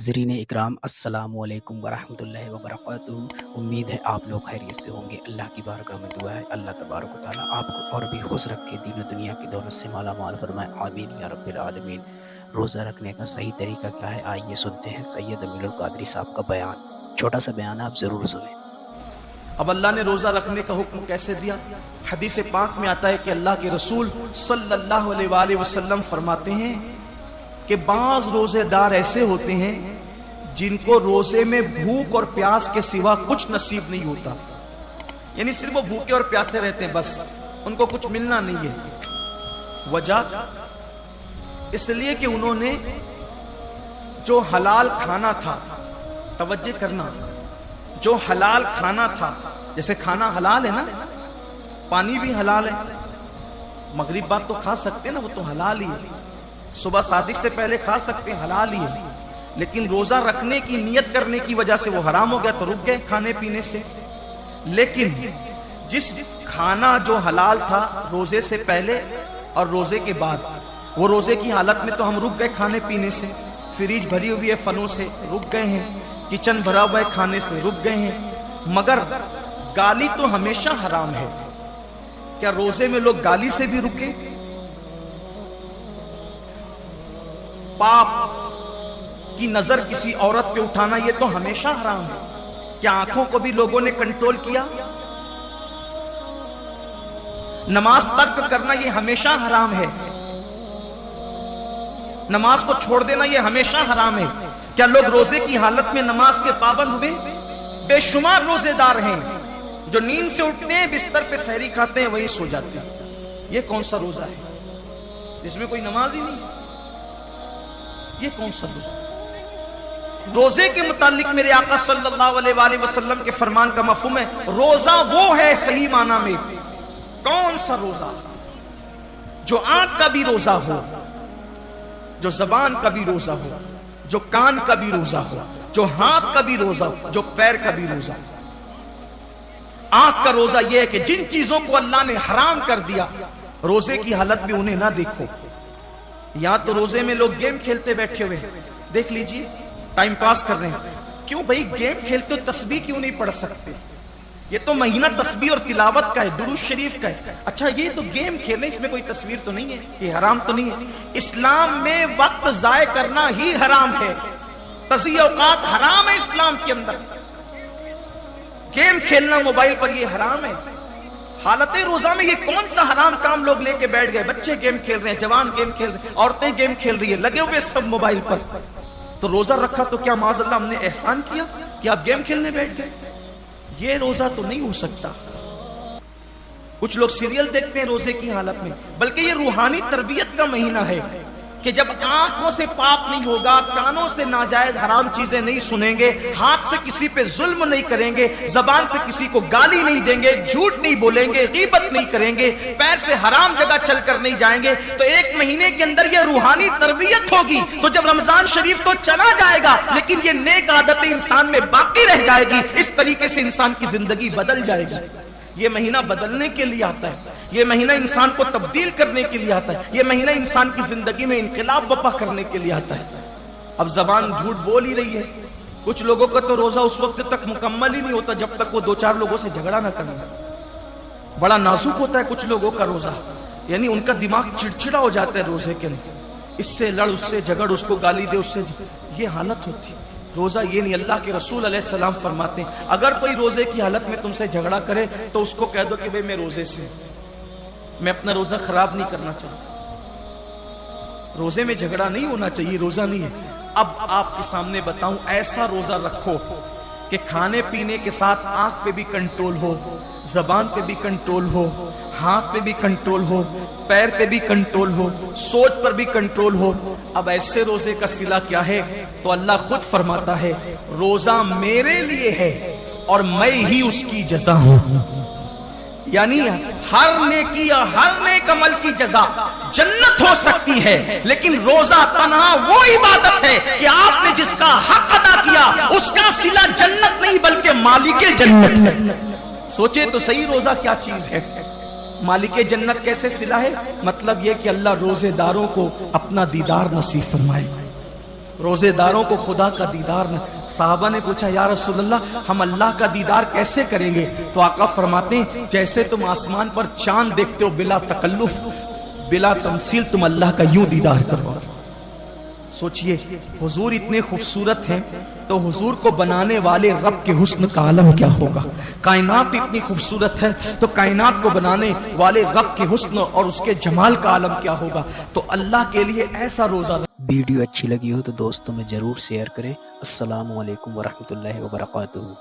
नाज़रीन इकराम अस्सलामु अलैकुम वरहमतुल्लाहि वबरकातुहू। उम्मीद है आप लोग खैरियत से होंगे। अल्लाह की बारगाह में दुआ है अल्लाह तबारक व तआला आपको और भी खुश रखे, दीन और दुनिया की दौलत से माला माल फरमाए, आमीन या रब्बिल आलमीन। रोज़ा रखने का सही तरीका क्या है, आइए सुनते हैं सैयद अमीनुल कादरी साहब का बयान। छोटा सा बयान आप ज़रूर सुनें। अब अल्लाह ने रोज़ा रखने का हुक्म कैसे दिया? हदीस पाक में आता है कि अल्लाह के रसूल सल्लल्लाहु अलैहि वसल्लम फरमाते हैं कि बाज़ रोज़ेदार ऐसे होते हैं जिनको रोज़े में भूख और प्यास के सिवा कुछ नसीब नहीं होता, यानी सिर्फ वो भूखे और प्यासे रहते हैं, बस उनको कुछ मिलना नहीं है। वजह इसलिए कि उन्होंने जो हलाल खाना था, तवज्जो करना, जो हलाल खाना था, जैसे खाना हलाल है ना, पानी भी हलाल है, मगरिब बाद तो खा सकते हैं ना, वो तो हलाल ही है, सुबह सादिक से पहले खा सकते हैं, हलाल ही है। लेकिन रोजा रखने की नियत करने की वजह से वो हराम हो गया तो रुक गए खाने पीने से। लेकिन जिस खाना जो हलाल था रोजे से पहले और रोजे के बाद, वो रोजे की हालत में तो हम रुक गए खाने पीने से, फ्रिज भरी हुई है फलों से रुक गए हैं, किचन भरा हुआ है खाने से रुक गए हैं, मगर गाली तो हमेशा हराम है। क्या रोजे में लोग गाली से भी रुके? पाप की नजर किसी औरत पे उठाना ये तो हमेशा हराम है। क्या आंखों को भी लोगों ने कंट्रोल किया? नमाज तर्क करना ये हमेशा हराम है, नमाज को छोड़ देना ये हमेशा हराम है। क्या लोग रोजे की हालत में नमाज के पाबंद हुए? बेशुमार रोजेदार हैं जो नींद से उठते हैं, बिस्तर पे सहरी खाते हैं, वहीं सो जाते हैं। ये कौन सा रोजा है जिसमें कोई नमाज ही नहीं? ये कौन सा रोजा? रोजे के मुतालिक मेरे आका सल्लल्लाहु अलैहि वसल्लम के फरमान का मफहूम है, रोजा वो है सही माना में। कौन सा रोजा? जो आंख का भी रोजा हो, जो जबान का भी रोजा हो, जो कान का भी रोजा हो, जो हाथ का भी रोजा हो, जो पैर का भी रोजा हो। आंख का रोजा यह है कि जिन चीजों को अल्लाह ने हराम कर दिया, रोजे की हालत में उन्हें ना देखो। यहां तो रोजे में लोग गेम खेलते बैठे हुए हैं, देख लीजिए, टाइम पास कर रहे हैं। क्यों भाई गेम खेलते हो, तस्बीह क्यों नहीं पढ़ सकते? ये तो महीना तस्बीह और तिलावत का है, दुरूद शरीफ का है। अच्छा ये तो गेम खेलने, इसमें कोई तस्वीर तो नहीं है, ये हराम तो नहीं है। इस्लाम में वक्त जाय करना ही हराम है, तज़ीय औकात हराम है इस्लाम के अंदर। गेम खेलना मोबाइल पर ये हराम है। हालत रोजा में ये कौन सा हराम काम लोग लेके बैठ गए? बच्चे गेम खेल रहे हैं, जवान गेम खेल रहे हैं, औरतें गेम खेल रही है, लगे हुए सब मोबाइल पर। तो रोजा रखा तो क्या माज़अल्लाह हमने एहसान किया कि आप गेम खेलने बैठ गए? ये रोजा तो नहीं हो सकता। कुछ लोग सीरियल देखते हैं रोजे की हालत में, बल्कि ये रूहानी तरबियत का महीना है कि जब आंखों से पाप नहीं होगा, कानों से नाजायज हराम चीजें नहीं सुनेंगे, हाथ से किसी पे जुल्म नहीं करेंगे, जबान से किसी को गाली नहीं देंगे, झूठ नहीं बोलेंगे, गीबत नहीं करेंगे, पैर से हराम जगह चलकर नहीं जाएंगे, तो एक महीने के अंदर ये रूहानी तरबियत होगी। तो जब रमजान शरीफ तो चला जाएगा, लेकिन ये नेक आदतें इंसान में बाकी रह जाएगी। इस तरीके से इंसान की जिंदगी बदल जाएगी। ये महीना बदलने के लिए आता है, ये महीना इंसान को तब्दील करने के लिए आता है, ये महीना इंसान की जिंदगी में इनकलाब बपा करने के लिए आता है। अब जबान झूठ बोल ही रही है। कुछ लोगों का तो रोजा उस वक्त तक मुकम्मल ही नहीं होता जब तक वो दो चार लोगों से झगड़ा ना करना। बड़ा नाजुक होता है कुछ लोगों का रोजा, यानी उनका दिमाग चिड़चिड़ा हो जाता है रोजे के अंदर, इससे लड़, उससे झगड़, उसको गाली दे, उससे ये हालत होती है। रोजा ये नहीं। अल्लाह के रसूल अलैहिस्सलाम फरमाते हैं, अगर कोई रोजे की हालत में तुमसे झगड़ा करे तो उसको कह दो कि भाई मैं रोजे से, मैं अपना रोजा खराब नहीं करना चाहता। रोजे में झगड़ा नहीं होना चाहिए, रोजा नहीं है। अब आपके सामने बताऊं, ऐसा रोजा रखो कि खाने पीने के साथ आंख पे भी कंट्रोल हो, जबान पे भी कंट्रोल हो, हाथ पे भी कंट्रोल हो, पैर पे भी कंट्रोल हो, सोच पर भी कंट्रोल हो। अब ऐसे रोजे का सिला क्या है? तो अल्लाह खुद फरमाता है, रोजा मेरे लिए है और मैं ही उसकी जज़ा हूं। यानी हर नेकी या हर नेक अमल की जज़ा जन्नत हो सकती है, लेकिन रोजा तन्हा वो इबादत है कि आपने जिसका हक अदा किया उसका सिला जन्नत नहीं बल्कि मालिके जन्नत है। सोचे तो सही, रोजा क्या चीज है? मालिके जन्नत कैसे सिला है? मतलब यह कि अल्लाह रोजेदारों को अपना दीदार नसीब फरमाए। रोजेदारों को खुदा का दीदार न। साहबा ने पूछा या रसूल अल्लाह, हम अल्लाह का दीदार कैसे करेंगे? तो आका फरमाते हैं जैसे तुम आसमान पर चांद देखते हो बिला तकल्लुफ बिला तमसील, तुम अल्लाह का यूं दीदार करो। सोचिए हुजूर इतने खूबसूरत हैं तो हुजूर को बनाने वाले रब के हुस्न का आलम क्या होगा। कायनात इतनी खूबसूरत है तो कायनात को बनाने वाले रब के हुस्न और उसके जमाल का आलम क्या होगा। तो अल्लाह के लिए ऐसा रोजा। वीडियो अच्छी लगी हो तो दोस्तों में ज़रूर शेयर करें। अस्सलामु अलैकुम वरहमतुल्लाहि वबरकातुहू।